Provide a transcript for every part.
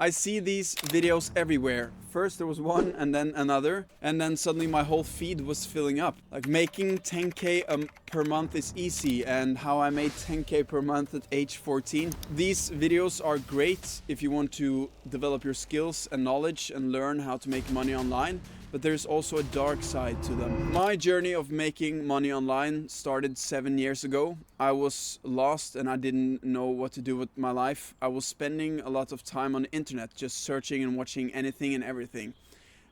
I see these videos everywhere. First there was one and then another, and then suddenly my whole feed was filling up. Like making 10k per month is easy, and how I made 10k per month at age 14. These videos are great if you want to develop your skills and knowledge and learn how to make money online, but there's also a dark side to them. My journey of making money online started 7 years ago. I was lost and I didn't know what to do with my life. I was spending a lot of time on the internet, just searching and watching anything and everything.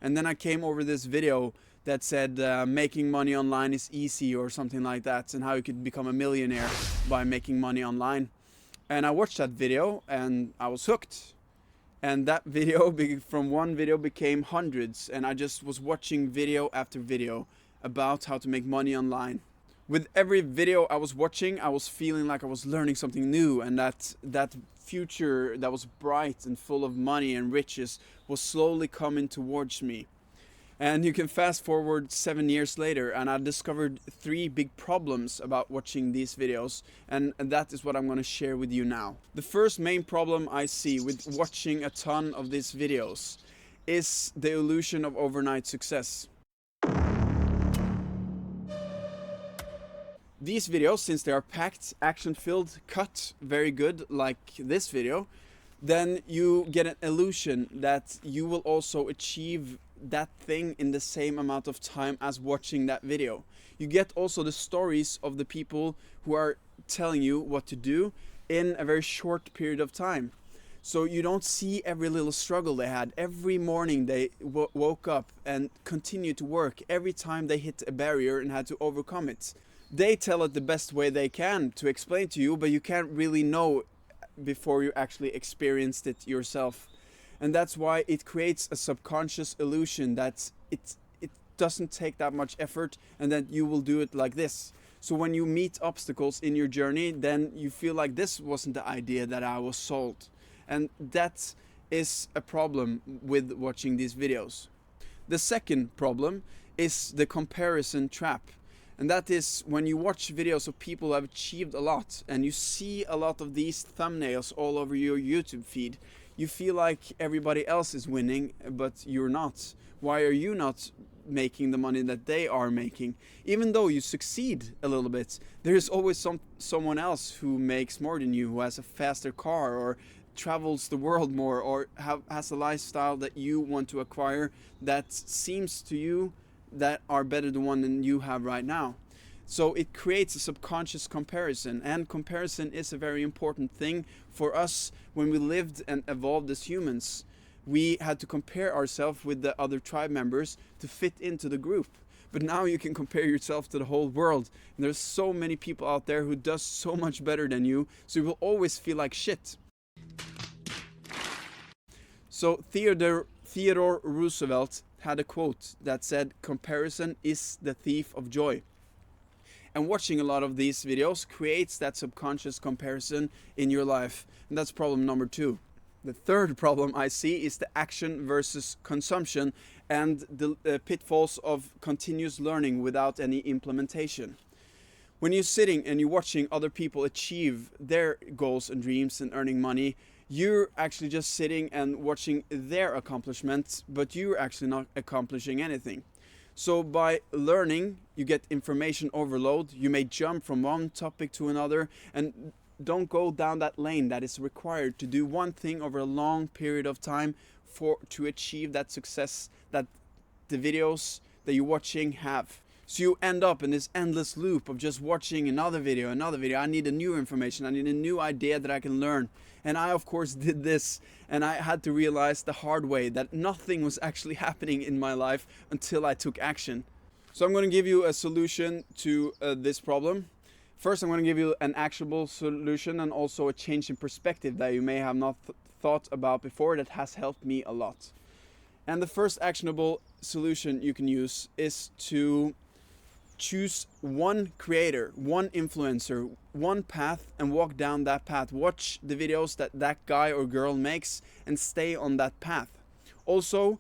And then I came over this video that said making money online is easy or something like that, and how you could become a millionaire by making money online. And I watched that video and I was hooked. And that video, from one video, became hundreds, and I just was watching video after video about how to make money online. With every video I was watching, I was feeling like I was learning something new, and that future that was bright and full of money and riches was slowly coming towards me. And you can fast forward 7 years later, and I discovered 3 big problems about watching these videos, and that is what I'm going to share with you now. The first main problem I see with watching a ton of these videos is the illusion of overnight success. These videos, since they are packed, action-filled, cut very good, like this video, then you get an illusion that you will also achieve that thing in the same amount of time as watching that video. You get also the stories of the people who are telling you what to do in a very short period of time. So you don't see every little struggle they had. Every morning they woke up and continued to work every time they hit a barrier and had to overcome it. They tell it the best way they can to explain to you, but you can't really know before you actually experienced it yourself. And that's why it creates a subconscious illusion that it doesn't take that much effort and that you will do it like this. So when you meet obstacles in your journey, then you feel like this wasn't the idea that I was sold. And that is a problem with watching these videos. The second problem is the comparison trap. And that is when you watch videos of people who have achieved a lot and you see a lot of these thumbnails all over your YouTube feed, you feel like everybody else is winning, but you're not. Why are you not making the money that they are making? Even though you succeed a little bit, there is always someone else who makes more than you, who has a faster car or travels the world more, or has a lifestyle that you want to acquire that seems to you that are better than one than you have right now. So it creates a subconscious comparison, and comparison is a very important thing for us. When we lived and evolved as humans, we had to compare ourselves with the other tribe members to fit into the group. But now you can compare yourself to the whole world, and there's so many people out there who does so much better than you, so you will always feel like shit. So Theodore Roosevelt had a quote that said, "Comparison is the thief of joy." And watching a lot of these videos creates that subconscious comparison in your life. And that's problem number 2. The third problem I see is the action versus consumption and the pitfalls of continuous learning without any implementation. When you're sitting and you're watching other people achieve their goals and dreams and earning money, you're actually just sitting and watching their accomplishments, but you're actually not accomplishing anything. So by learning, you get information overload. You may jump from one topic to another and don't go down that lane that is required to do one thing over a long period of time to achieve that success that the videos that you're watching have. So you end up in this endless loop of just watching another video. I need a new information. I need a new idea that I can learn. And I, of course, did this, and I had to realize the hard way that nothing was actually happening in my life until I took action. So I'm going to give you a solution to this problem. First, I'm going to give you an actionable solution and also a change in perspective that you may have not thought about before that has helped me a lot. And the first actionable solution you can use is to choose one creator, one influencer, one path, and walk down that path. Watch the videos that guy or girl makes and stay on that path. Also,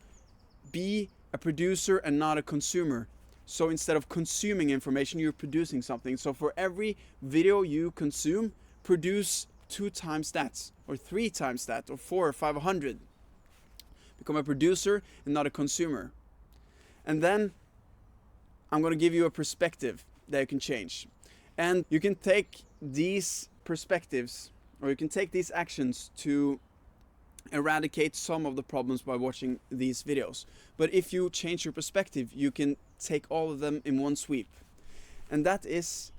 be a producer and not a consumer. So instead of consuming information, you're producing something. So for every video you consume, produce 2 times that, or 3 times that, or 4 or 500. become a producer and not a consumer. And then I'm going to give you a perspective that you can change. And you can take these perspectives, or you can take these actions to eradicate some of the problems by watching these videos. But if you change your perspective, you can take all of them in one sweep. And that is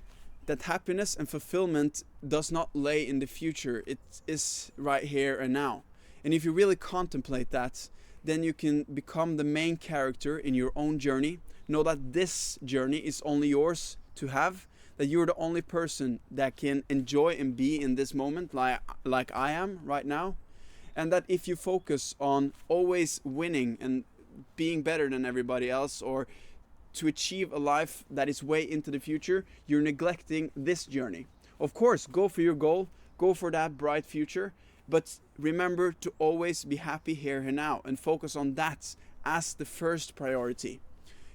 that happiness and fulfillment does not lay in the future. It is right here and now. And if you really contemplate that, then you can become the main character in your own journey. Know that this journey is only yours to have, that you're the only person that can enjoy and be in this moment like I am right now. And that if you focus on always winning and being better than everybody else, or to achieve a life that is way into the future, you're neglecting this journey. Of course, go for your goal, go for that bright future, but remember to always be happy here and now and focus on that as the first priority.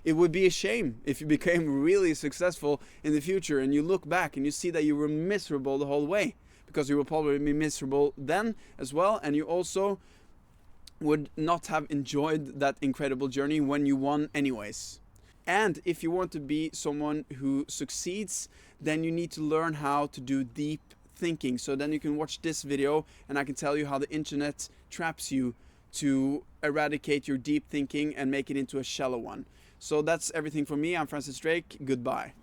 It would be a shame if you became really successful in the future and you look back and you see that you were miserable the whole way, because you will probably be miserable then as well, and you also would not have enjoyed that incredible journey when you won anyways. And if you want to be someone who succeeds, then you need to learn how to do deep thinking. So then you can watch this video and I can tell you how the internet traps you to eradicate your deep thinking and make it into a shallow one. So that's everything from me. I'm Francis Drake. Goodbye.